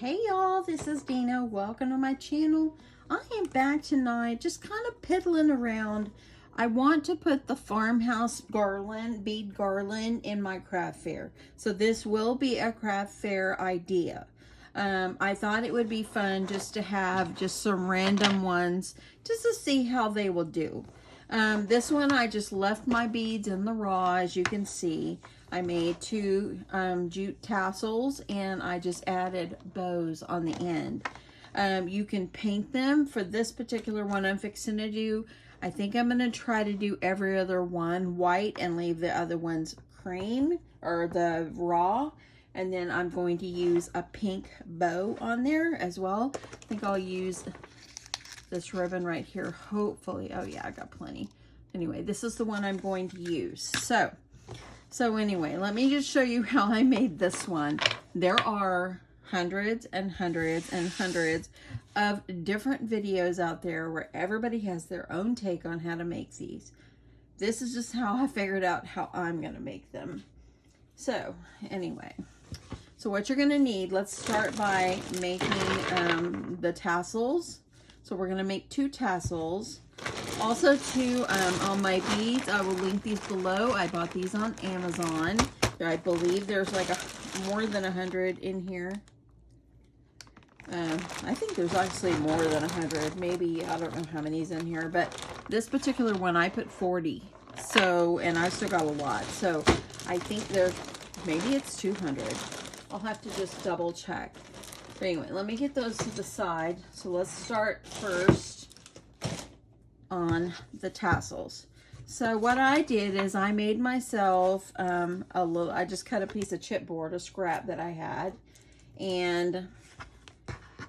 Hey y'all, this is Dina. Welcome to my channel. I am back tonight just kind of piddling around. I want to put the Farmhouse garland, bead garland in my craft fair. So this will be a craft fair idea. I thought it would be fun just to have just some random ones just to see how they will do. This one I just left my beads in the raw, as you can see. I made two jute tassels and I just added bows on the end. You can paint them. For this particular one I'm fixing to do, I think I'm going to try to do every other one white and leave the other ones cream or the raw. And then I'm going to use a pink bow on there as well. I think I'll use this ribbon right here, hopefully. Oh yeah, I got plenty. Anyway, this is the one I'm going to use. So anyway, let me just show you how I made this one. There are hundreds and hundreds and hundreds of different videos out there where everybody has their own take on how to make these. This is just how I figured out how I'm going to make them. So anyway, so what you're going to need, let's start by making the tassels. So we're going to make two tassels. Also too, on my beads, I will link these below. I bought these on Amazon. I believe there's like more than 100 in here. I think there's actually more than 100. Maybe, I don't know how many's in here, but this particular one I put 40. So, and I still got a lot. So I think there's, maybe it's 200. I'll have to just double check. But anyway, let me get those to the side. So let's start first on the tassels. So what I did is I made myself I just cut a piece of chipboard, a scrap that I had, and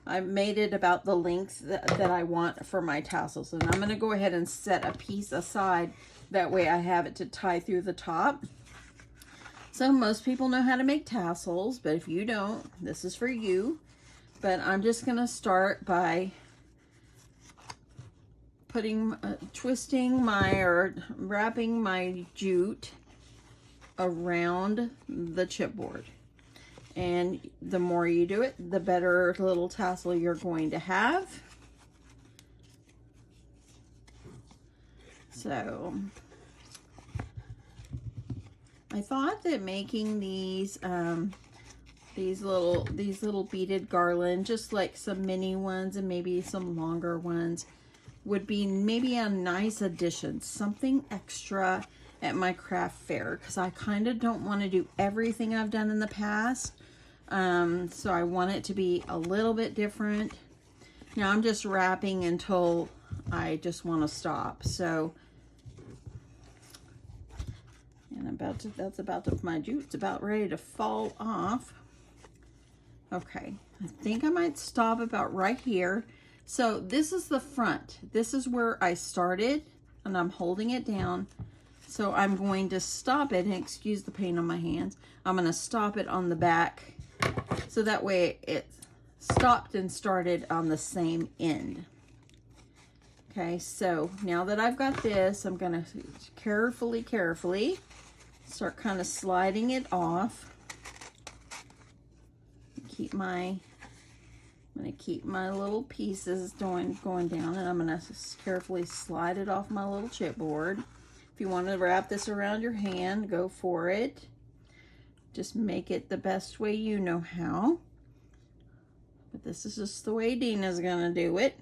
I made it about the length that I want for my tassels. And I'm going to go ahead and set a piece aside. That way I have it to tie through the top. So most people know how to make tassels, but if you don't, this is for you. But I'm just going to start by twisting or wrapping my jute around the chipboard. And the more you do it, the better little tassel you're going to have. So I thought that making these little beaded garland, just like some mini ones and maybe some longer ones, would be maybe a nice addition, something extra at my craft fair, because I kind of don't want to do everything I've done in the past. So I want it to be a little bit different. Now I'm just wrapping until I just want to stop. So, and my jute's about ready to fall off. Okay, I think I might stop about right here. So this is the front. This is where I started, and I'm holding it down. So I'm going to stop it, and excuse the pain on my hands. I'm going to stop it on the back, so that way it stopped and started on the same end. Okay, so now that I've got this, I'm going to carefully start kind of sliding it off. I'm going to keep my little pieces going down, and I'm going to carefully slide it off my little chipboard. If you want to wrap this around your hand, go for it. Just make it the best way you know how. But this is just the way Dina's going to do it.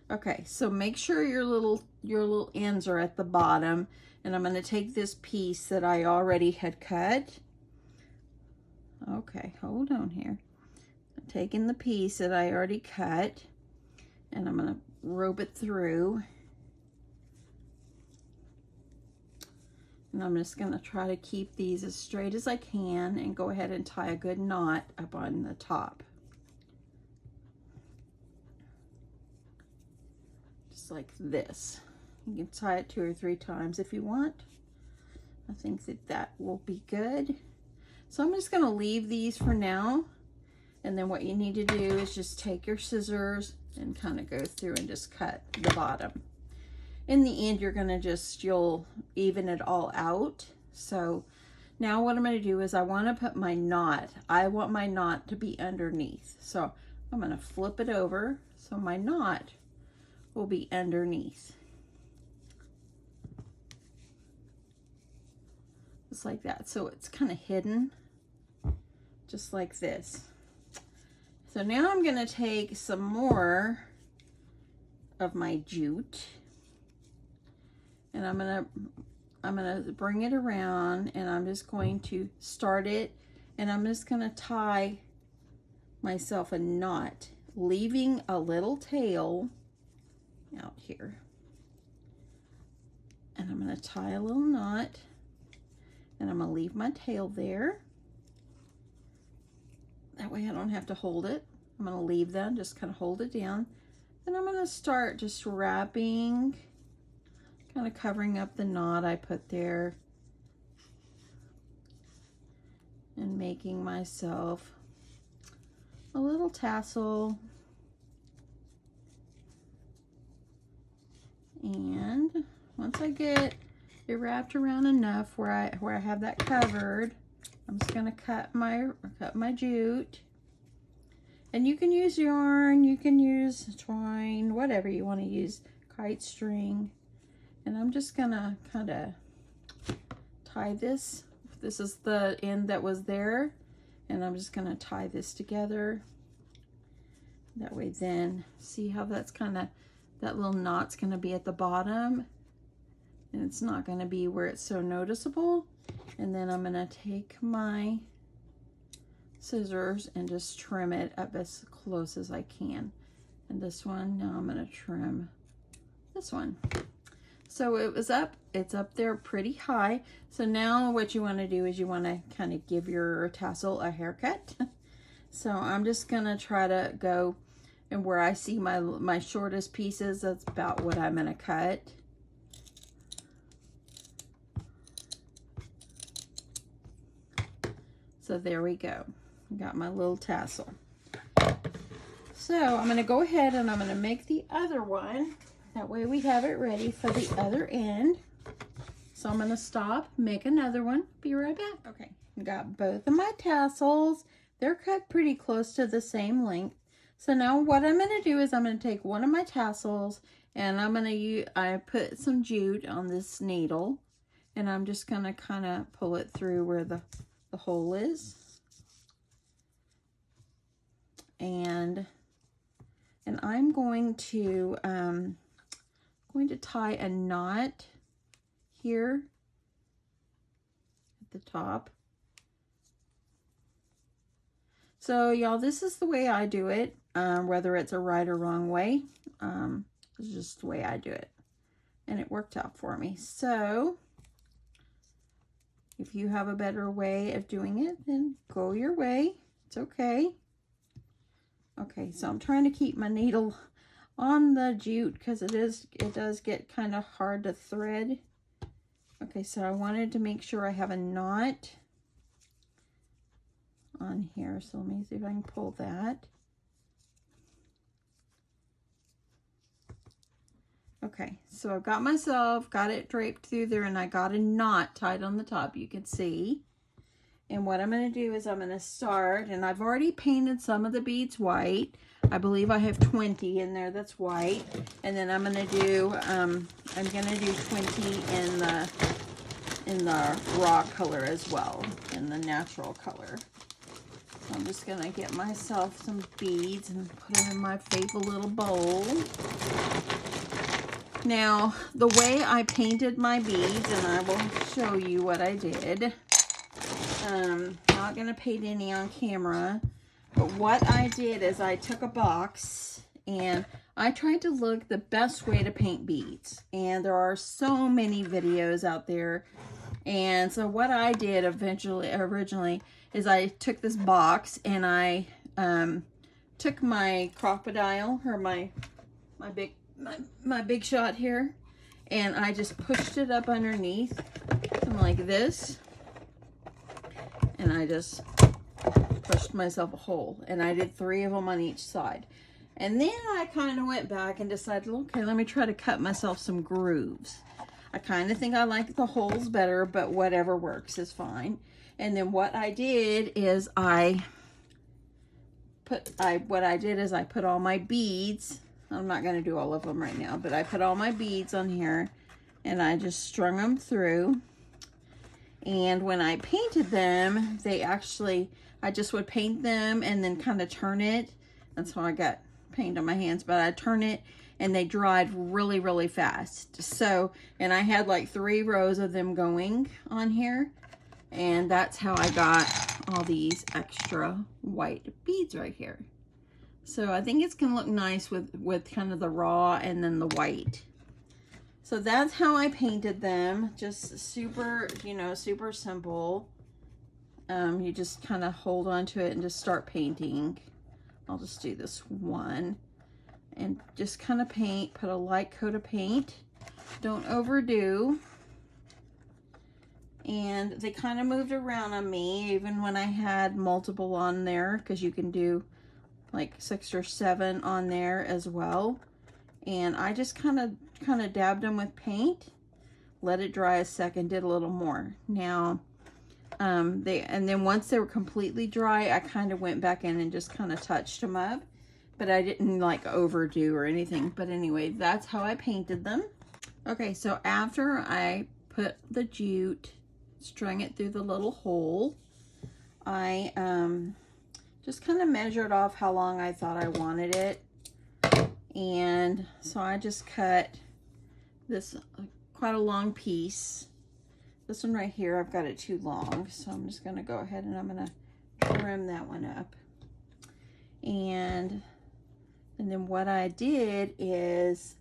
Okay, so make sure your little ends are at the bottom, and I'm going to take this piece that I already had cut. Okay, hold on here. Taking the piece that I already cut, and I'm going to rope it through, and I'm just going to try to keep these as straight as I can and go ahead and tie a good knot up on the top, just like this. You can tie it 2 or 3 times if you want. I think that will be good. So I'm just going to leave these for now. And then what you need to do is just take your scissors and kind of go through and just cut the bottom. In the end, you'll even it all out. So Now what I'm going to do is I want to put my knot. I want my knot to be underneath. So I'm going to flip it over so my knot will be underneath. Just like that. So it's kind of hidden, just like this. So now I'm going to take some more of my jute, and I'm going to bring it around, and I'm just going to start it, and I'm just going to tie myself a knot, leaving a little tail out here. And I'm going to tie a little knot, and I'm going to leave my tail there. That way I don't have to hold it. I'm going to leave that, just kind of hold it down. Then I'm going to start just wrapping, kind of covering up the knot I put there, and making myself a little tassel. And once I get it wrapped around enough where I have that covered, I'm just going to cut my jute. And you can use yarn, you can use twine, whatever you want to use, kite string. And I'm just going to kind of tie this. This is the end that was there. And I'm just going to tie this together. That way then, see how that's kind of, that little knot's going to be at the bottom. And it's not going to be where it's so noticeable. And then I'm going to take my scissors and just trim it up as close as I can. And this one, now I'm going to trim this one. So it's up there pretty high. So now what you want to do is you want to kind of give your tassel a haircut. So I'm just going to try to go, and where I see my shortest pieces, that's about what I'm going to cut. So there we go. Got my little tassel. So I'm going to go ahead and I'm going to make the other one. That way we have it ready for the other end. So I'm going to stop, make another one. Be right back. Okay, got both of my tassels. They're cut pretty close to the same length. So now what I'm going to do is I'm going to take one of my tassels, and I'm going to use, I put some jute on this needle, and I'm just going to kind of pull it through where the hole is. And I'm going to tie a knot here at the top. So y'all, this is the way I do it, whether it's a right or wrong way. It's just the way I do it, and it worked out for me. So if you have a better way of doing it, then go your way. It's okay. Okay, so I'm trying to keep my needle on the jute because it does get kind of hard to thread. Okay, so I wanted to make sure I have a knot on here. So let me see if I can pull that. Okay, so I've got it draped through there, and I got a knot tied on the top, you can see. And what I'm going to do is I'm going to start, and I've already painted some of the beads white. I believe I have 20 in there that's white. And then I'm going to do, I'm going to do 20 in the raw color as well, in the natural color. So I'm just going to get myself some beads and put them in my favorite little bowl. Now, the way I painted my beads, and I will show you what I did. Not going to paint any on camera, but what I did is I took a box and I tried to look the best way to paint beads. And there are so many videos out there. And so what I did originally is I took this box and I took my crocodile, or my big shot here, and I just pushed it up underneath, something like this, and I just pushed myself a hole, and I did 3 of them on each side. And then I kind of went back and decided, okay, let me try to cut myself some grooves. I kind of think I like the holes better, but whatever works is fine. And then what I did is I put all my beads. I'm not going to do all of them right now, but I put all my beads on here and I just strung them through. And when I painted them, I just would paint them and then kind of turn it. That's how I got paint on my hands, but I turn it and they dried really, really fast. So, and I had like 3 rows of them going on here, and that's how I got all these extra white beads right here. So I think it's gonna look nice with kind of the raw and then the white. So that's how I painted them. Just super, you know, super simple. You just kind of hold on to it and just start painting. I'll just do this one and just kind of paint, put a light coat of paint. Don't overdo. And they kind of moved around on me even when I had multiple on there, because you can do like 6 or 7 on there as well. And I just kind of dabbed them with paint, let it dry a second, did a little more. Now, and then once they were completely dry, I kind of went back in and just kind of touched them up, but I didn't like overdo or anything. But anyway, that's how I painted them. Okay, so after I put the jute, strung it through the little hole, I just kind of measured off how long I thought I wanted it. And so I just cut this quite a long piece. This one right here, I've got it too long, so I'm just going to go ahead and I'm going to trim that one up. And then what I did is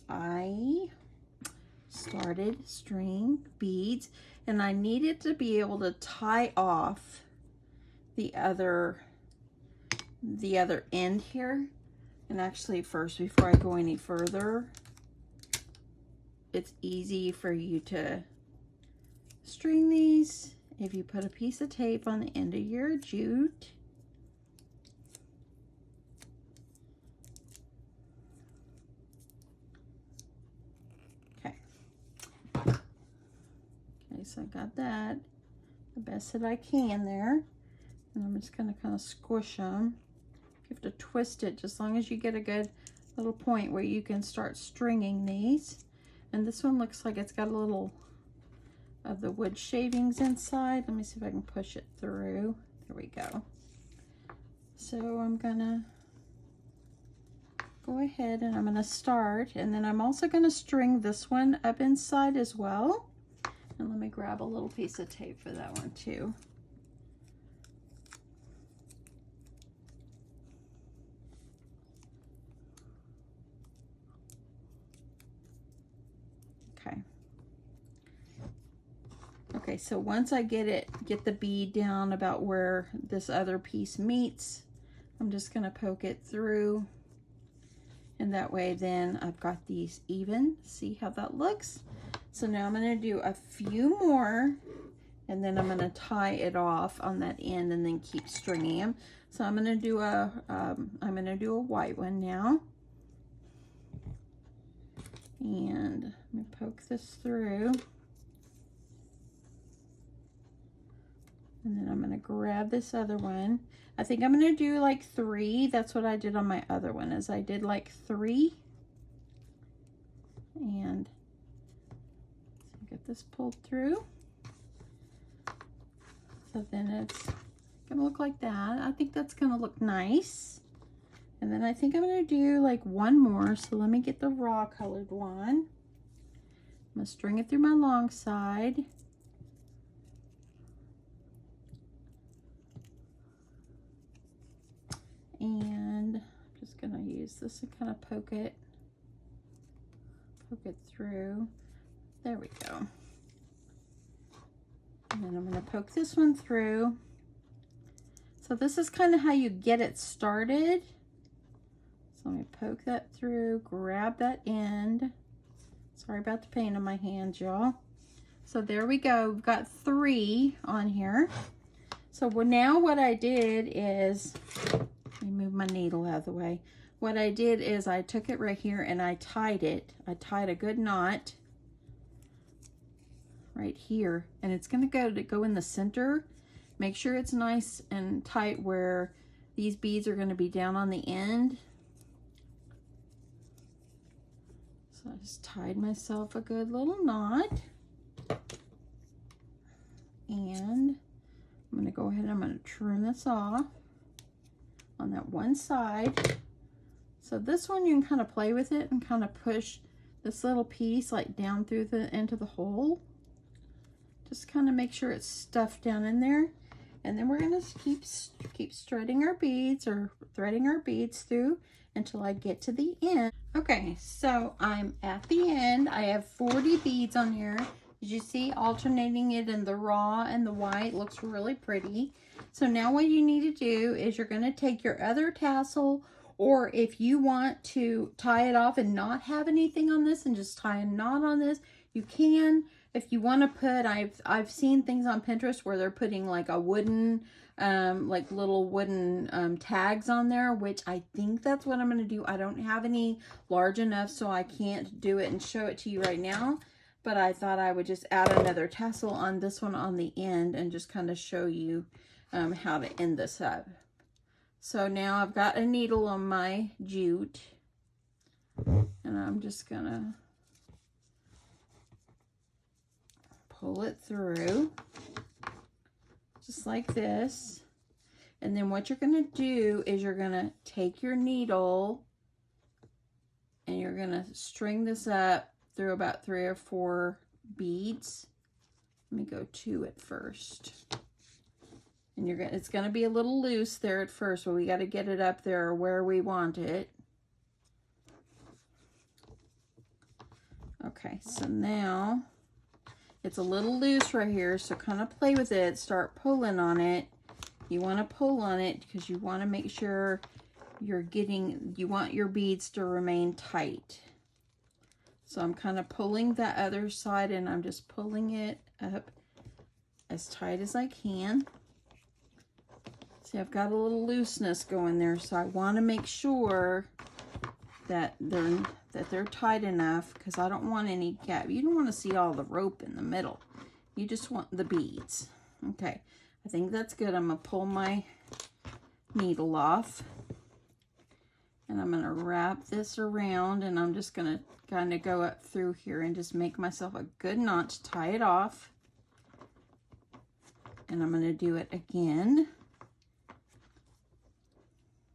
I started string beads, and I needed to be able to tie off the other end here. And actually, first, before I go any further, it's easy for you to string these if you put a piece of tape on the end of your jute. Okay, so I got that the best that I can there. And I'm just going to kind of squish them. You have to twist it just as long as you get a good little point where you can start stringing these. And this one looks like it's got a little of the wood shavings inside. Let me see if I can push it through. There we go. So I'm gonna go ahead and I'm gonna start, and then I'm also gonna string this one up inside as well. And let me grab a little piece of tape for that one too. Okay, so once I get the bead down about where this other piece meets, I'm just gonna poke it through, and that way then I've got these even. See how that looks? So now I'm gonna do a few more, and then I'm gonna tie it off on that end and then keep stringing them. So I'm gonna do a white one now. And let me poke this through. And then I'm gonna grab this other one. I think I'm gonna do like 3. That's what I did on my other one, is I did like 3. And get this pulled through. So then it's gonna look like that. I think that's gonna look nice. And then I think I'm gonna do like 1 more. So let me get the raw colored one. I'm gonna string it through my long side. And I'm just gonna use this and kind of poke it through. There we go. And then I'm gonna poke this one through. So this is kind of how you get it started. So let me poke that through, grab that end. Sorry about the paint on my hands, y'all. So there we go. We've got 3 on here. So now what I did is, let me move my needle out of the way. What I did is I took it right here and I tied it. I tied a good knot right here, and it's going to go in the center. Make sure it's nice and tight where these beads are going to be down on the end. So I just tied myself a good little knot. And I'm going to go ahead and I'm going to trim this off on that one side. So this one you can kind of play with it and kind of push this little piece like down through into the hole. Just kind of make sure it's stuffed down in there. And then we're going to keep threading our beads or threading our beads through until I get to the end. Okay, so I'm at the end. I have 40 beads on here. As you see, alternating it in the raw and the white looks really pretty. So now what you need to do is you're going to take your other tassel, or if you want to tie it off and not have anything on this and just tie a knot on this, you can. If you want to put, I've seen things on Pinterest where they're putting like a wooden, like little wooden tags on there, which I think that's what I'm going to do. I don't have any large enough, so I can't do it and show it to you right now. But I thought I would just add another tassel on this one on the end and just kind of show you how to end this up. So now I've got a needle on my jute, and I'm just going to pull it through just like this. And then what you're going to do is you're going to take your needle and you're going to string this up through about 3 or 4 beads. Let me go 2 at first. And it's going to be a little loose there at first, but we got to get it up there where we want it. Okay, so now it's a little loose right here, so kind of play with it, start pulling on it. You want to pull on it because you want to make sure you want your beads to remain tight. So I'm kind of pulling that other side, and I'm just pulling it up as tight as I can. See, I've got a little looseness going there, so I want to make sure that they're tight enough, because I don't want any gap. You don't want to see all the rope in the middle. You just want the beads. Okay, I think that's good. I'm going to pull my needle off, and I'm going to wrap this around, and I'm just going to kind of go up through here and just make myself a good knot to tie it off. And I'm going to do it again.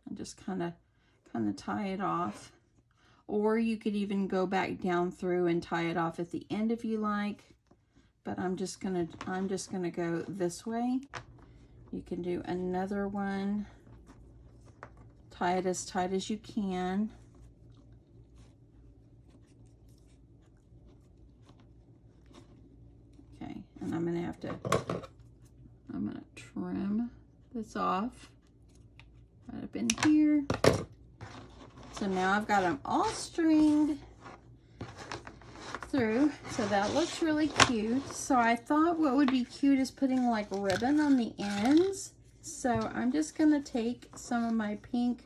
And just kind of tie it off. Or you could even go back down through and tie it off at the end if you like. But I'm just gonna go this way. You can do another one. Tie it as tight as you can. Okay, and I'm gonna trim this off right up in here. So now I've got them all stringed through, so that looks really cute. So I thought what would be cute is putting like ribbon on the ends. So I'm just gonna take some of my pink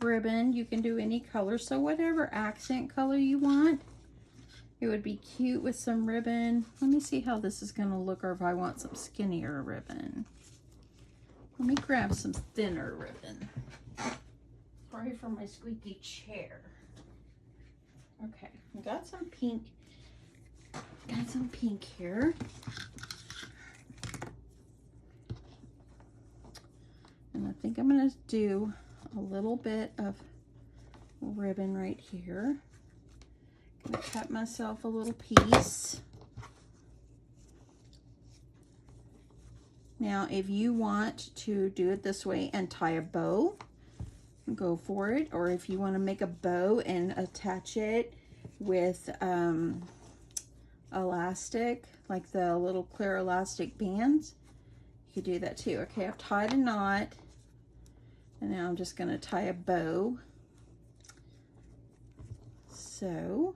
ribbon. You can do any color, so whatever accent color you want. It would be cute with some ribbon. Let me see how this is gonna look, or if I want some skinnier ribbon. Let me grab some thinner ribbon. Sorry for my squeaky chair. Okay, I got some pink. Got some pink here. And I think I'm gonna do a little bit of ribbon right here. Gonna cut myself a little piece. Now, if you want to do it this way and tie a bow, go for it. Or if you want to make a bow and attach it with elastic, like the little clear elastic bands, you could do that too. Okay, I've tied a knot, and now I'm just going to tie a bow. So,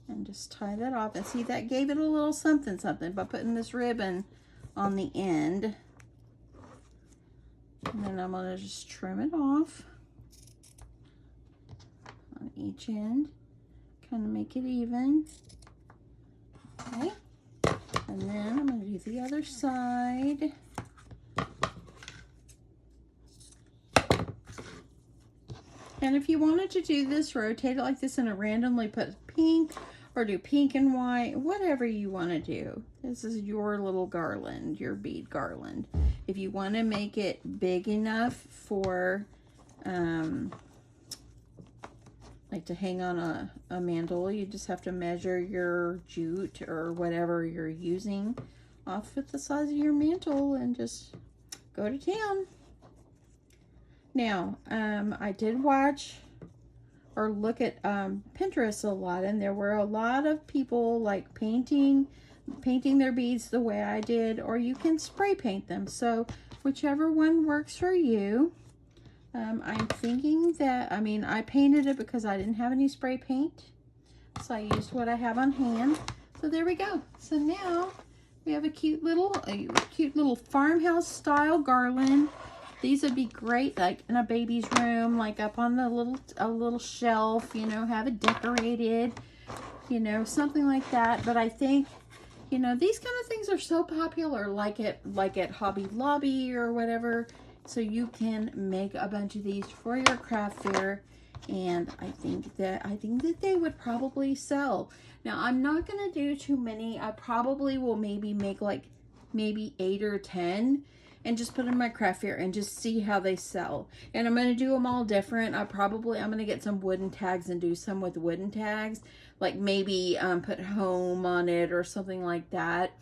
and just tie that off. And see, that gave it a little something by putting this ribbon on the end. And then I'm going to just trim it off on each end. kind of make it even. Okay, and then I'm going to do the other side. And if you wanted to do this, rotate it like this and randomly put pink or do pink and white, whatever you want to do. This is your little garland, your bead garland. If you want to make it big enough for like to hang on a mantle, you just have to measure your jute or whatever you're using off with the size of your mantle and just go to town. Now, I did watch or look at Pinterest a lot, and there were a lot of people like painting their beads the way I did, or you can spray paint them. So whichever one works for you. I'm thinking that, I mean, I painted it because I didn't have any spray paint, so I used what I have on hand. So there we go. So now we have a cute little farmhouse style garland. These would be great like in a baby's room, like up on a little shelf, you know, have it decorated, you know, something like that. But I think, you know, these kind of things are so popular, like at Hobby Lobby or whatever. So you can make a bunch of these for your craft fair, and I think that they would probably sell. Now I'm not gonna do too many. I probably will maybe make like maybe 8 or 10 and just put in my craft fair and just see how they sell. And I'm gonna do them all different. I'm gonna get some wooden tags and do some with wooden tags, like maybe put home on it or something like that.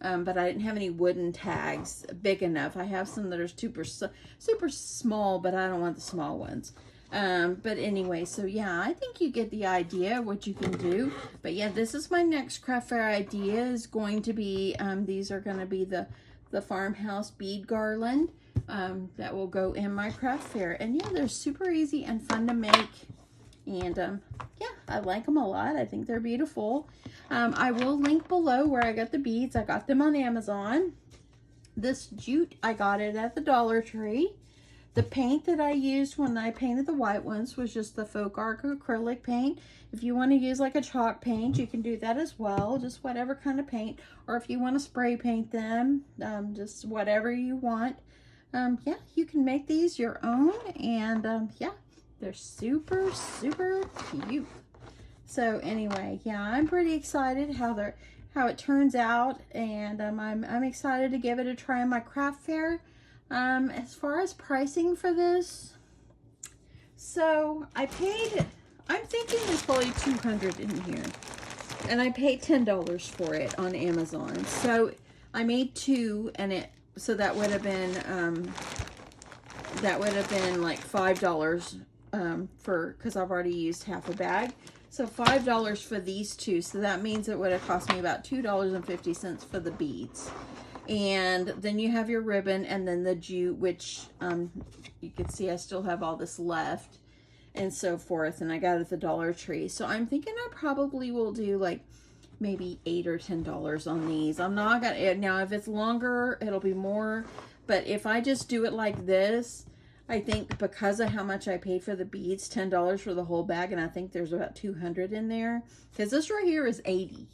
But I didn't have any wooden tags big enough. I have some that are super small, but I don't want the small ones. But anyway, so yeah, I think you get the idea of what you can do. But yeah, this is my next craft fair idea, is going to be, these are going to be the farmhouse bead garland that will go in my craft fair. And yeah, they're super easy and fun to make. And yeah, I like them a lot. I think they're beautiful. I will link below where I got the beads. I got them on Amazon. This jute, I got it at the Dollar Tree. The paint that I used when I painted the white ones was just the Folk Art acrylic paint. If you want to use like a chalk paint, you can do that as well. Just whatever kind of paint. Or if you want to spray paint them, just whatever you want. Yeah, you can make these your own. And yeah, they're super cute. So anyway, yeah, I'm pretty excited how it turns out, and I'm excited to give it a try in my craft fair. As far as pricing for this, so I'm thinking there's probably $200 in here, and I paid $10 for it on Amazon. So I made 2, and so that would have been like $5 because I've already used half a bag. So $5 for these 2. So that means it would have cost me about $2.50 for the beads. And then you have your ribbon and then the jute, which you can see I still have all this left and so forth. And I got it at the Dollar Tree. So I'm thinking I probably will do like maybe $8 or $10 on these. I'm not gonna, now if it's longer, it'll be more. But if I just do it like this, I think because of how much I paid for the beads, $10 for the whole bag, and I think there's about 200 in there. Because this right here is 80.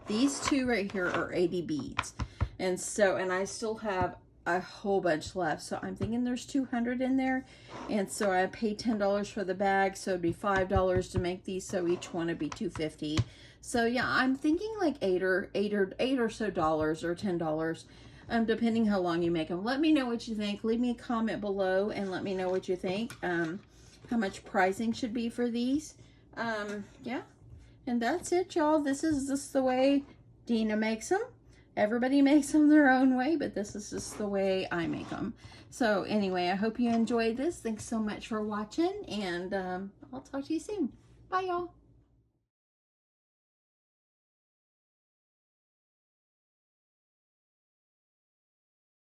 These 2 right here are 80 beads. And so, and I still have a whole bunch left. So I'm thinking there's 200 in there. And so I paid $10 for the bag. So it'd be $5 to make these. So each one would be $2.50. So yeah, I'm thinking like $8 or so dollars, or $10. Depending how long you make them. Let me know what you think. Leave me a comment below and let me know what you think. How much pricing should be for these. Yeah. And that's it, y'all. This is just the way Dina makes them. Everybody makes them their own way, but this is just the way I make them. So anyway, I hope you enjoyed this. Thanks so much for watching, and I'll talk to you soon. Bye, y'all.